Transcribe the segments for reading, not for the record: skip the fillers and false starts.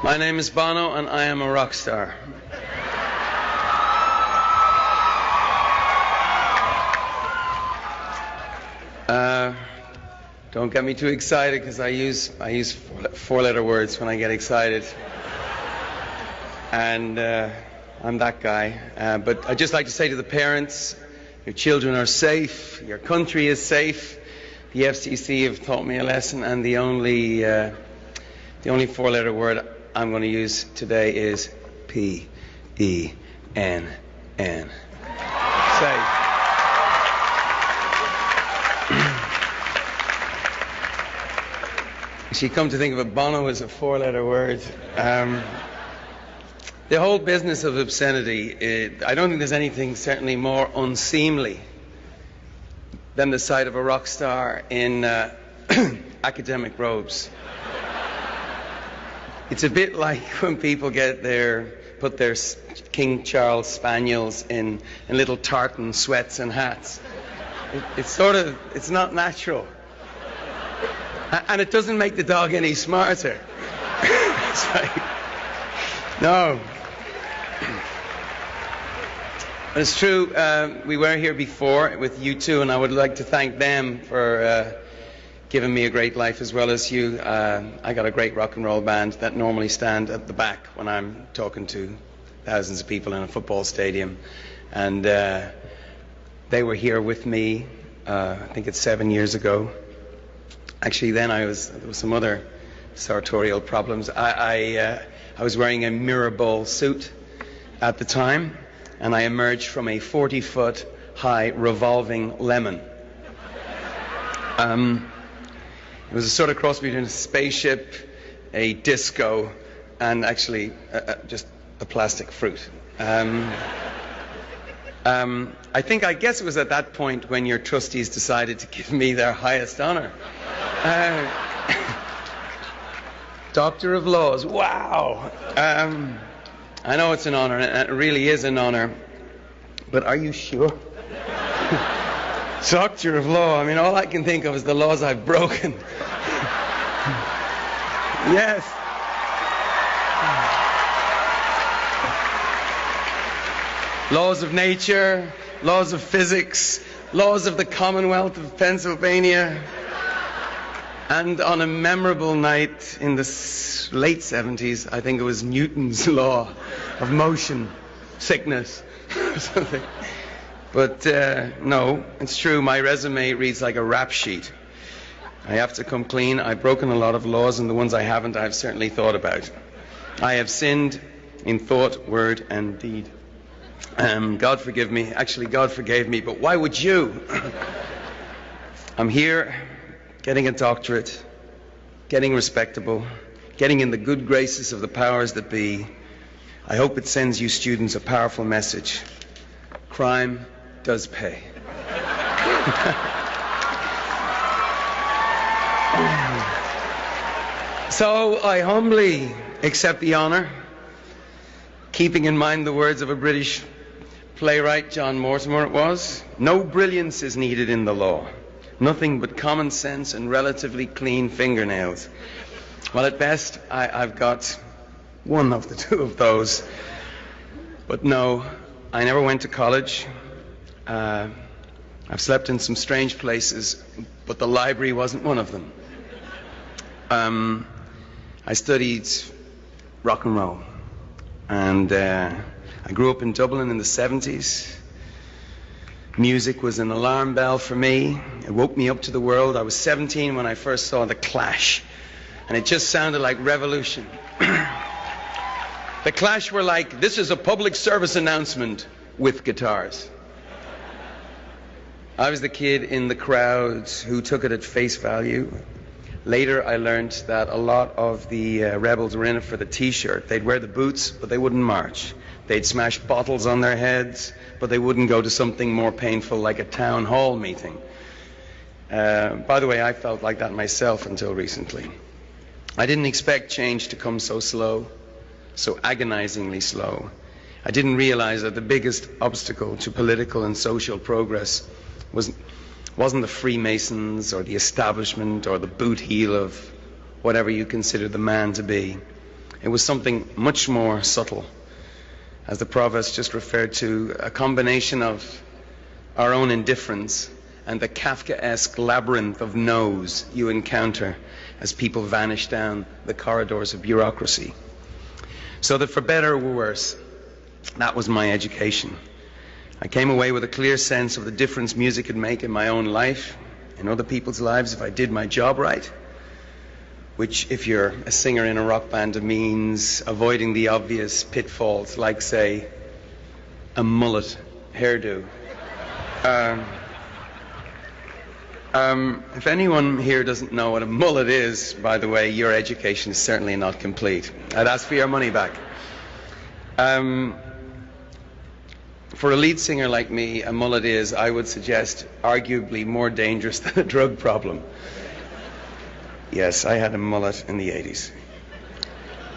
My name is Bono, and I am a rock star. Don't get me too excited, because I use four-letter words when I get excited, and I'm that guy. But I'd just like to say to the parents, your children are safe, your country is safe. The FCC have taught me a lesson, and the only four-letter word I'm going to use today is P-E-N-N. Safe. Actually, come to think of it, Bono is a four-letter word. The whole business of obscenity, I don't think there's anything certainly more unseemly than the sight of a rock star in academic robes. It's a bit like when people put their King Charles Spaniels in little tartan sweats and hats. It's not natural. And it doesn't make the dog any smarter. It's like, no. It's true, we were here before with you two, and I would like to thank them for giving me a great life as well as you. I got a great rock and roll band that normally stand at the back when I'm talking to thousands of people in a football stadium. And they were here with me, I think it's 7 years ago. Actually, then there was some other sartorial problems. I was wearing a mirror ball suit at the time, and I emerged from a 40-foot high revolving lemon. It was a sort of cross between a spaceship, a disco, and actually just a plastic fruit. I guess it was at that point when your trustees decided to give me their highest honor. Doctor of Laws, wow. I know it's an honor, and it really is an honor, but are you sure? Doctor of Law, I mean, all I can think of is the laws I've broken. Yes. Laws of nature, laws of physics, laws of the Commonwealth of Pennsylvania. And on a memorable night in the late 70s, I think it was Newton's law of motion sickness or something. But no, it's true, my resume reads like a rap sheet. I have to come clean. I've broken a lot of laws, and the ones I haven't, I've certainly thought about. I have sinned in thought, word, and deed. God forgive me. Actually, God forgave me, but why would you? I'm here getting a doctorate, getting respectable, getting in the good graces of the powers that be. I hope it sends you students a powerful message. Crime does pay. So I humbly accept the honor, keeping in mind the words of a British playwright, John Mortimer it was, no brilliance is needed in the law. Nothing but common sense and relatively clean fingernails. Well, at best, I've got one of the two of those. But no, I never went to college. I've slept in some strange places, but the library wasn't one of them. I studied rock and roll. And I grew up in Dublin in the 70s. Music was an alarm bell for me. It woke me up to the world. I was 17 when I first saw The Clash, and it just sounded like revolution. The Clash were like, this is a public service announcement with guitars. I was the kid in the crowd who took it at face value. Later I learned that a lot of the rebels were in it for the t-shirt. They'd wear the boots, but they wouldn't march. They'd smash bottles on their heads, but they wouldn't go to something more painful like a town hall meeting. By the way, I felt like that myself until recently. I didn't expect change to come so slow, so agonizingly slow. I didn't realize that the biggest obstacle to political and social progress was wasn't the Freemasons or the establishment or the boot heel of whatever you consider the man to be. It was something much more subtle, as the provost just referred to, a combination of our own indifference and the Kafkaesque labyrinth of no's you encounter as people vanish down the corridors of bureaucracy. So that for better or worse, that was my education. I came away with a clear sense of the difference music could make in my own life, in other people's lives, if I did my job right, which, if you're a singer in a rock band, means avoiding the obvious pitfalls, like, say, a mullet hairdo. If anyone here doesn't know what a mullet is, by the way, your education is certainly not complete. I'd ask for your money back. For a lead singer like me, a mullet is, I would suggest, arguably more dangerous than a drug problem. Yes, I had a mullet in the 80s.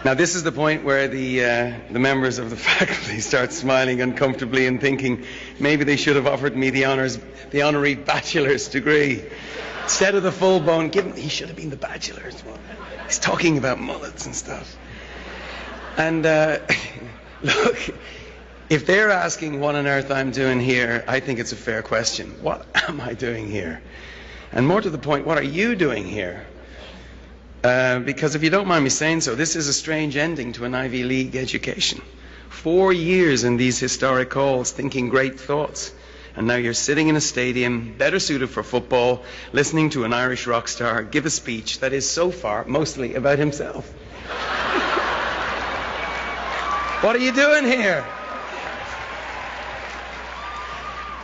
Now, this is the point where the members of the faculty start smiling uncomfortably and thinking maybe they should have offered me the honorary bachelor's degree instead of the full-blown. He should have been the bachelor's. He's talking about mullets and stuff. And look, if they're asking what on earth I'm doing here, I think it's a fair question. What am I doing here? And more to the point, what are you doing here? Because if you don't mind me saying so, this is a strange ending to an Ivy League education. 4 years in these historic halls thinking great thoughts. And now you're sitting in a stadium, better suited for football, listening to an Irish rock star give a speech that is so far mostly about himself. What are you doing here?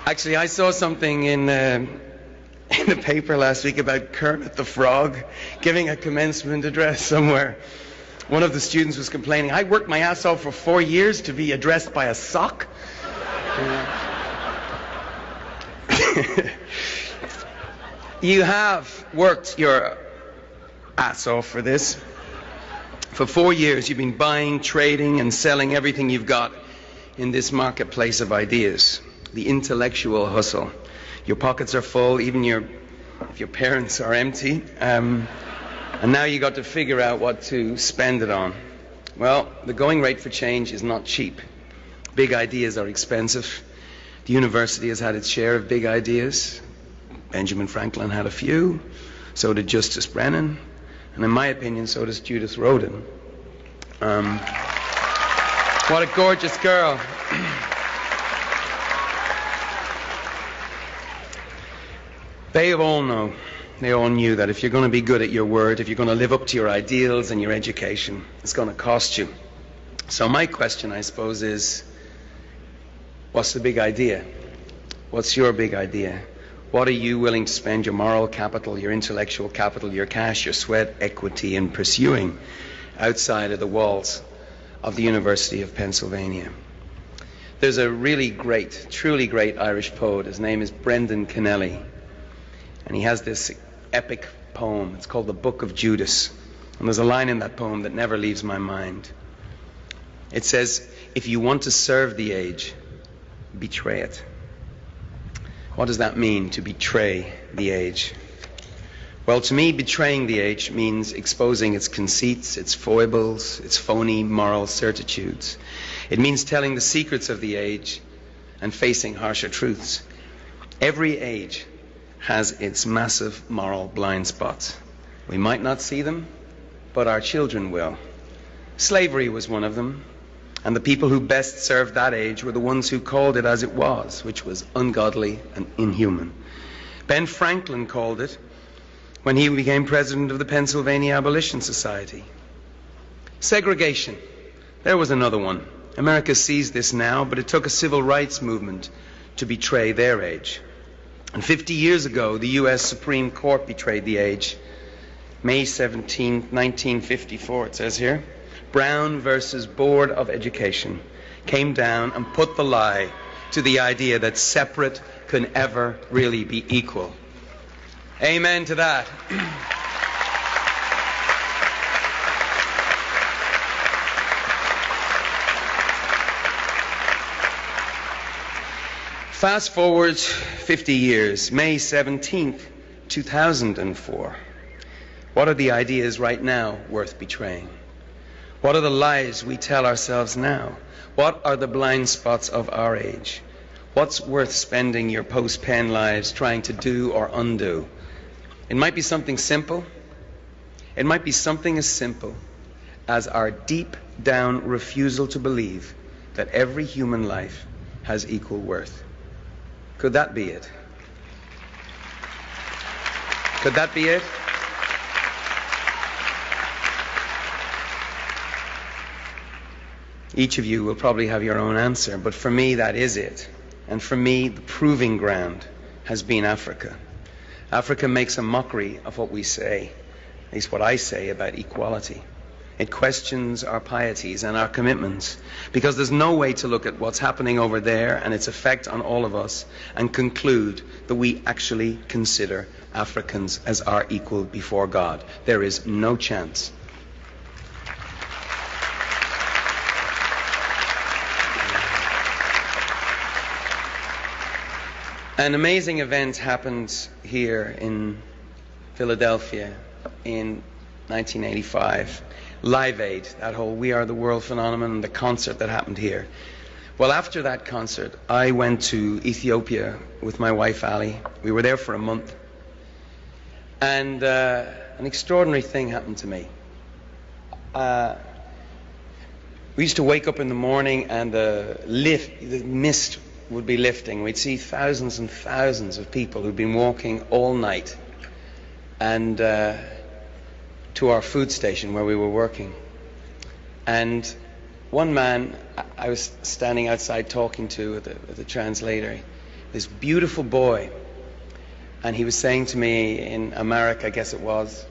Actually, I saw something in the paper last week about Kermit the Frog giving a commencement address somewhere. One of the students was complaining, I worked my ass off for 4 years to be addressed by a sock. You have worked your ass off for this. For 4 years you've been buying, trading and selling everything you've got in this marketplace of ideas. The intellectual hustle. Your pockets are full, even if your parents are empty. And now you got to figure out what to spend it on. Well, the going rate for change is not cheap. Big ideas are expensive. The university has had its share of big ideas. Benjamin Franklin had a few. So did Justice Brennan. And in my opinion, so does Judith Rodin. What a gorgeous girl. They all knew that if you're going to be good at your word, if you're going to live up to your ideals and your education, it's going to cost you. So my question, I suppose, is, what's the big idea? What's your big idea? What are you willing to spend your moral capital, your intellectual capital, your cash, your sweat, equity in pursuing outside of the walls of the University of Pennsylvania? There's a really great, truly great Irish poet. His name is Brendan Kennelly. And he has this epic poem. It's called The Book of Judas. And there's a line in that poem that never leaves my mind. It says, if you want to serve the age, betray it. What does that mean, to betray the age? Well, to me, betraying the age means exposing its conceits, its foibles, its phony moral certitudes. It means telling the secrets of the age and facing harsher truths. Every age has its massive moral blind spots. We might not see them, but our children will. Slavery was one of them, and the people who best served that age were the ones who called it as it was, which was ungodly and inhuman. Ben Franklin called it when he became president of the Pennsylvania Abolition Society. Segregation. There was another one. America sees this now, but it took a civil rights movement to betray their age. And 50 years ago, the U.S. Supreme Court betrayed the age. May 17, 1954, it says here. Brown versus Board of Education came down and put the lie to the idea that separate can ever really be equal. Amen to that. Fast forward 50 years, May 17th, 2004. What are the ideas right now worth betraying? What are the lies we tell ourselves now? What are the blind spots of our age? What's worth spending your post-pen lives trying to do or undo? It might be something simple. It might be something as simple as our deep down refusal to believe that every human life has equal worth. Could that be it? Could that be it? Each of you will probably have your own answer, but for me that is it. And for me, the proving ground has been Africa. Africa makes a mockery of what we say, at least what I say about equality. It questions our pieties and our commitments, because there's no way to look at what's happening over there and its effect on all of us and conclude that we actually consider Africans as our equal before God. There is no chance. An amazing event happened here in Philadelphia in 1985. Live Aid, that whole We Are the World phenomenon, and the concert that happened here. Well, after that concert, I went to Ethiopia with my wife Ali. We were there for a month. And an extraordinary thing happened to me. We used to wake up in the morning and the mist would be lifting. We'd see thousands and thousands of people who'd been walking all night and to our food station where we were working. And one man I was standing outside talking to with the translator, this beautiful boy, and he was saying to me in Amharic, I guess it was,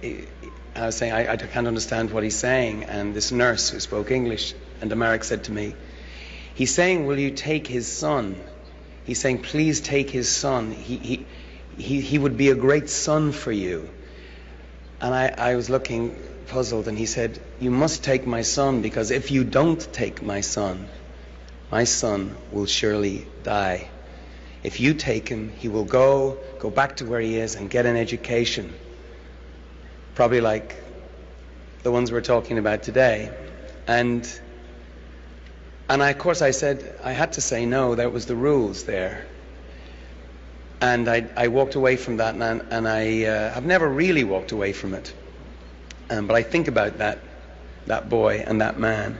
I was saying, I can't understand what he's saying, and this nurse who spoke English and Amharic said to me, he's saying, will you take his son? He's saying, please take his son. He would be a great son for you. And I was looking puzzled, and he said, you must take my son, because if you don't take my son will surely die. If you take him, he will go back to where he is and get an education. Probably like the ones we're talking about today. And of course I said, I had to say no, that was the rules there. And I walked away from that, and I've never really walked away from it. But I think about that boy and that man.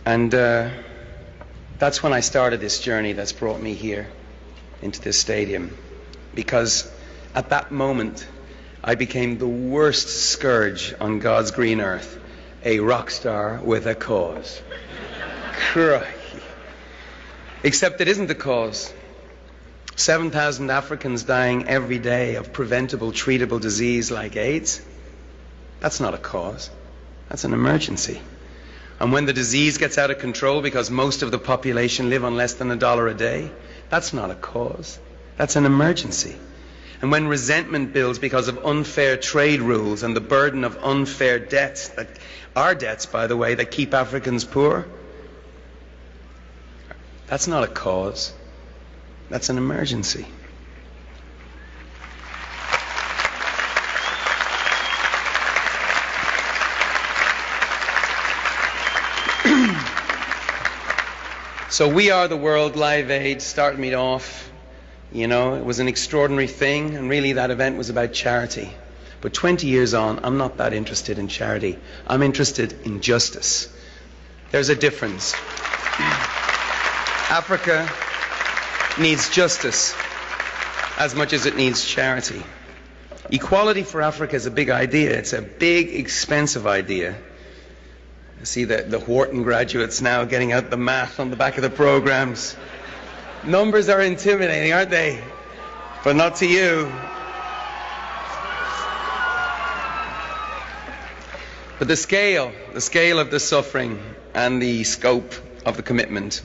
And that's when I started this journey that's brought me here into this stadium. Because at that moment, I became the worst scourge on God's green earth, a rock star with a cause. Crikey. Except it isn't the cause. 7,000 Africans dying every day of preventable, treatable disease like AIDS. That's not a cause. That's an emergency. And when the disease gets out of control because most of the population live on less than $1 a day, that's not a cause. That's an emergency. And when resentment builds because of unfair trade rules and the burden of unfair debts, that are debts, by the way, that keep Africans poor, that's not a cause. That's an emergency. So We Are the World Live Aid started me off. You know, it was an extraordinary thing, and really that event was about charity. But 20 years on, I'm not that interested in charity. I'm interested in justice. There's a difference. Africa needs justice as much as it needs charity. Equality for Africa is a big idea. It's a big, expensive idea. I see the Wharton graduates now getting out the math on the back of the programs. Numbers are intimidating, aren't they? But not to you. But the scale of the suffering and the scope of the commitment,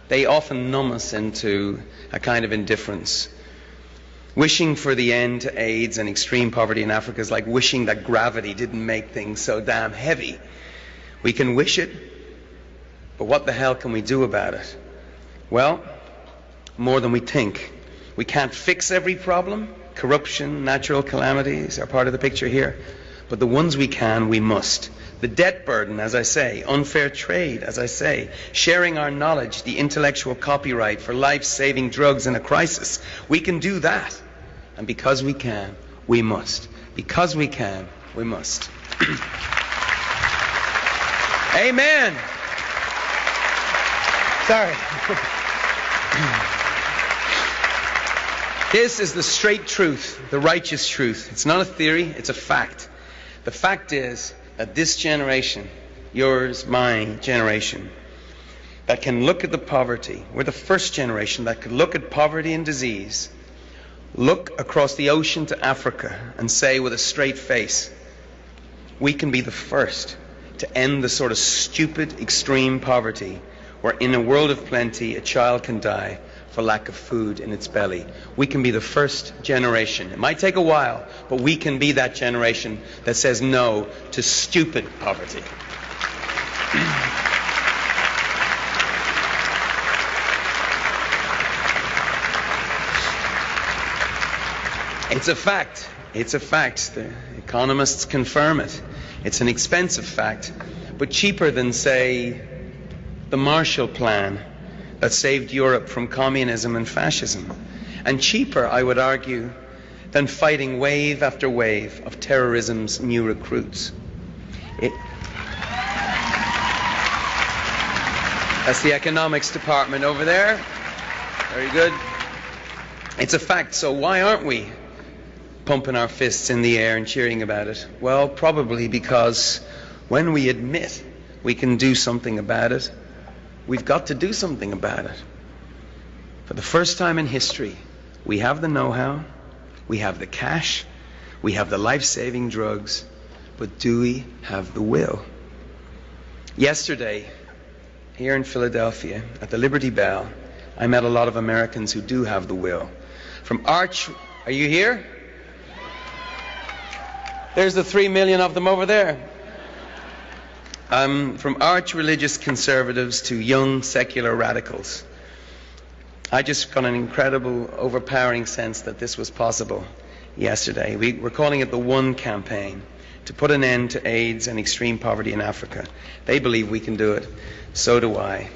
they often numb us into a kind of indifference. Wishing for the end to AIDS and extreme poverty in Africa is like wishing that gravity didn't make things so damn heavy. We can wish it, but what the hell can we do about it? Well, more than we think. We can't fix every problem. Corruption, natural calamities are part of the picture here. But the ones we can, we must. The debt burden, as I say, unfair trade, as I say, sharing our knowledge, the intellectual copyright for life-saving drugs in a crisis. We can do that. And because we can, we must. Because we can, we must. Amen. Sorry. This is the straight truth, the righteous truth. It's not a theory, it's a fact. The fact is that this generation, yours, my generation, that can look at the poverty, we're the first generation that could look at poverty and disease, look across the ocean to Africa and say with a straight face, we can be the first to end the sort of stupid, extreme poverty where in a world of plenty a child can die for lack of food in its belly. We can be the first generation. It might take a while, but we can be that generation that says no to stupid poverty. It's a fact. It's a fact. The economists confirm it. It's an expensive fact, but cheaper than, say, the Marshall Plan that saved Europe from communism and fascism. And cheaper, I would argue, than fighting wave after wave of terrorism's new recruits. That's the economics department over there. Very good. It's a fact, so why aren't we pumping our fists in the air and cheering about it? Well, probably because when we admit we can do something about it, we've got to do something about it. For the first time in history, we have the know-how, we have the cash, we have the life-saving drugs, but do we have the will? Yesterday, here in Philadelphia, at the Liberty Bell, I met a lot of Americans who do have the will. Are you here? There's the 3 million of them over there. From arch-religious conservatives to young secular radicals. I just got an incredible, overpowering sense that this was possible yesterday. We're calling it the One Campaign, to put an end to AIDS and extreme poverty in Africa. They believe we can do it. So do I.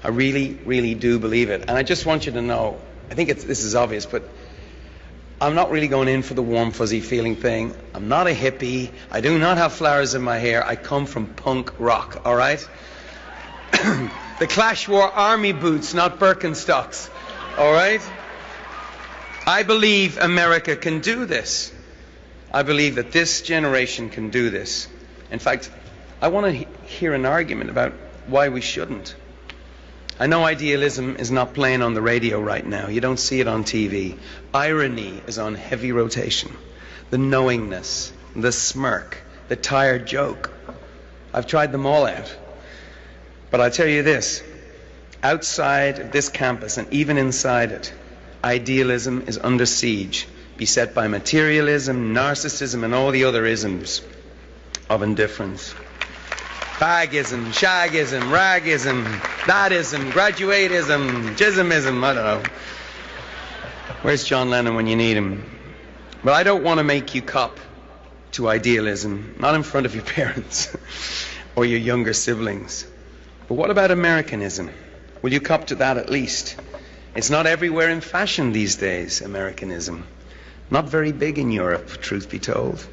I really, really do believe it. And I just want you to know, I think this is obvious, but I'm not really going in for the warm, fuzzy feeling thing. I'm not a hippie. I do not have flowers in my hair. I come from punk rock, all right? The Clash wore army boots, not Birkenstocks, all right? I believe America can do this. I believe that this generation can do this. In fact, I want to hear an argument about why we shouldn't. I know idealism is not playing on the radio right now. You don't see it on TV. Irony is on heavy rotation. The knowingness, the smirk, the tired joke. I've tried them all out. But I tell you this, outside of this campus and even inside it, idealism is under siege, beset by materialism, narcissism, and all the other isms of indifference. Fagism, shagism, ragism, thatism, graduatism, jismism, I don't know. Where's John Lennon when you need him? But I don't want to make you cop to idealism, not in front of your parents or your younger siblings. But what about Americanism? Will you cop to that at least? It's not everywhere in fashion these days, Americanism. Not very big in Europe, truth be told.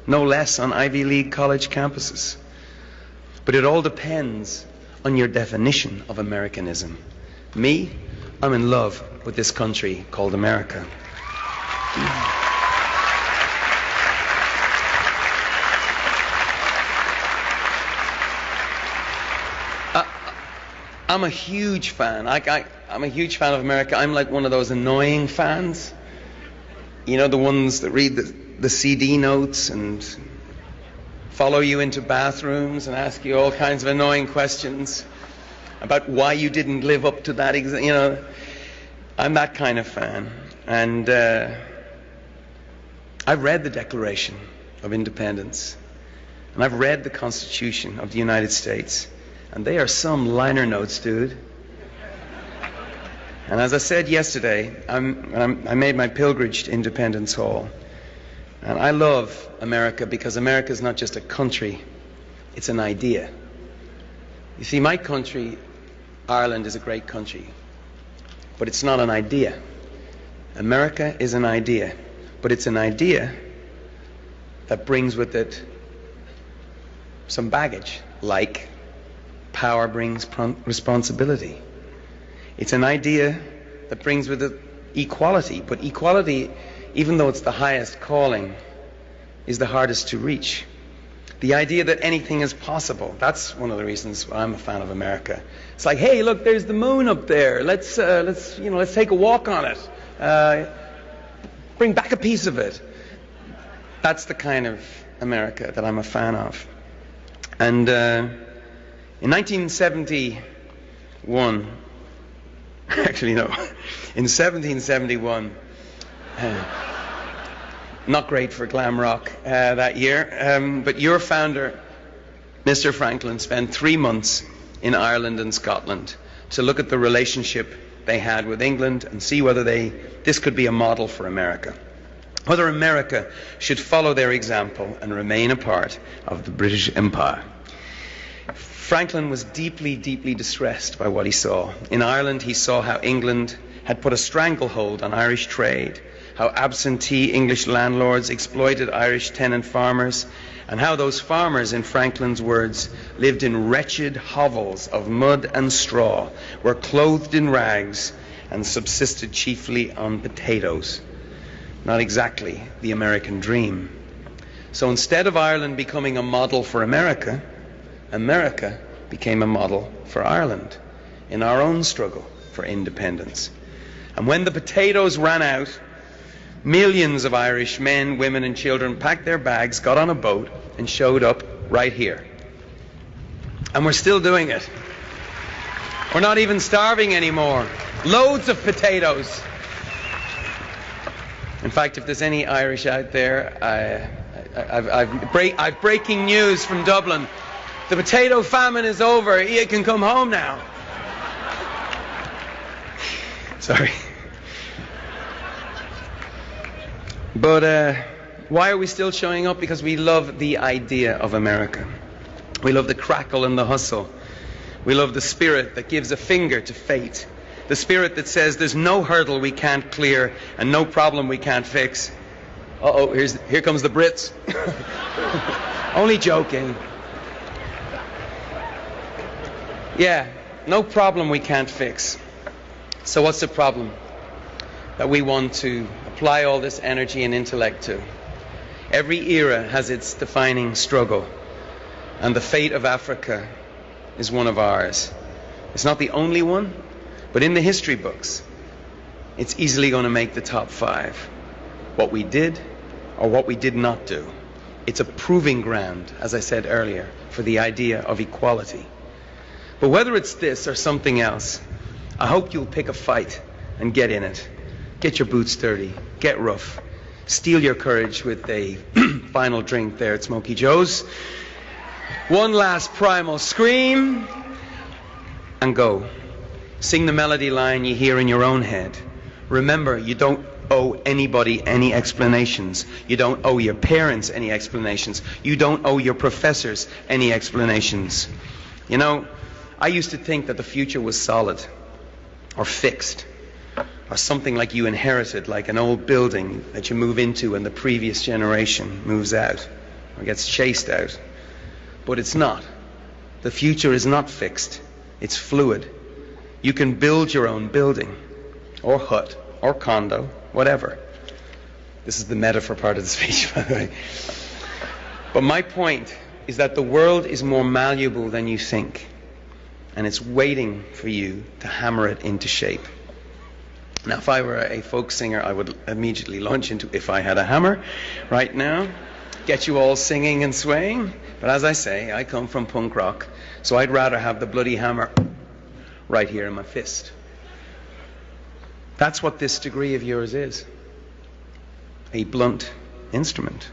No less on Ivy League college campuses. But it all depends on your definition of Americanism. Me, I'm in love with this country called America. I'm a huge fan. I'm a huge fan of America. I'm like one of those annoying fans. You know, the ones that read the CD notes and follow you into bathrooms and ask you all kinds of annoying questions about why you didn't live up to that. You know, I'm that kind of fan. And I've read the Declaration of Independence. And I've read the Constitution of the United States. And they are some liner notes, dude. And as I said yesterday, I made my pilgrimage to Independence Hall. And I love America because America is not just a country, it's an idea. You see, my country, Ireland, is a great country, but it's not an idea. America is an idea, but it's an idea that brings with it some baggage, like power brings responsibility. It's an idea that brings with it equality, but equality, even though it's the highest calling, is the hardest to reach. The idea that anything is possible, that's one of the reasons I'm a fan of America. It's like, hey, look, there's the moon up there. Let's take a walk on it. Bring back a piece of it. That's the kind of America that I'm a fan of. And in 1971, actually no, in 1771, not great for glam rock that year, but your founder, Mr. Franklin, spent 3 months in Ireland and Scotland to look at the relationship they had with England and see whether this could be a model for America. Whether America should follow their example and remain a part of the British Empire. Franklin was deeply, deeply distressed by what he saw. In Ireland, he saw how England had put a stranglehold on Irish trade, how absentee English landlords exploited Irish tenant farmers, and how those farmers, in Franklin's words, lived in wretched hovels of mud and straw, were clothed in rags, and subsisted chiefly on potatoes. Not exactly the American dream. So instead of Ireland becoming a model for America, America became a model for Ireland in our own struggle for independence. And when the potatoes ran out, millions of Irish men, women and children packed their bags, got on a boat and showed up right here. And we're still doing it. We're not even starving anymore. Loads of potatoes. In fact, if there's any Irish out there, I've breaking news from Dublin. The potato famine is over. You can come home now. Sorry. But why are we still showing up? Because we love the idea of America. We love the crackle and the hustle. We love the spirit that gives a finger to fate. The spirit that says there's no hurdle we can't clear and no problem we can't fix. Uh-oh, here comes the Brits. Only joking. Yeah, no problem we can't fix. So what's the problem that we want to apply all this energy and intellect to? Every era has its defining struggle, and the fate of Africa is one of ours. It's not the only one, but in the history books, it's easily going to make the top 5. What we did or what we did not do. It's a proving ground, as I said earlier, for the idea of equality. But whether it's this or something else, I hope you'll pick a fight and get in it. Get your boots dirty, get rough, steal your courage with a final drink there at Smokey Joe's. One last primal scream, and go. Sing the melody line you hear in your own head. Remember, you don't owe anybody any explanations. You don't owe your parents any explanations. You don't owe your professors any explanations. You know, I used to think that the future was solid or fixed or something like you inherited, like an old building that you move into and the previous generation moves out or gets chased out. But it's not. The future is not fixed. It's fluid. You can build your own building or hut or condo, whatever. This is the metaphor part of the speech, by the way. But my point is that the world is more malleable than you think, and it's waiting for you to hammer it into shape. Now, if I were a folk singer, I would immediately launch into If I Had a Hammer right now, get you all singing and swaying. But as I say, I come from punk rock, so I'd rather have the bloody hammer right here in my fist. That's what this degree of yours is. A blunt instrument.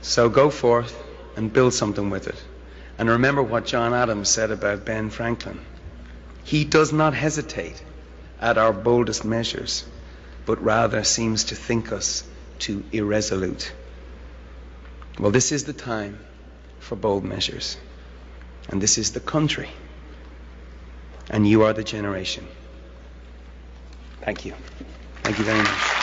So go forth and build something with it. And remember what John Adams said about Ben Franklin. He does not hesitate at our boldest measures, but rather seems to think us too irresolute. Well, this is the time for bold measures. And this is the country. And you are the generation. Thank you. Thank you very much.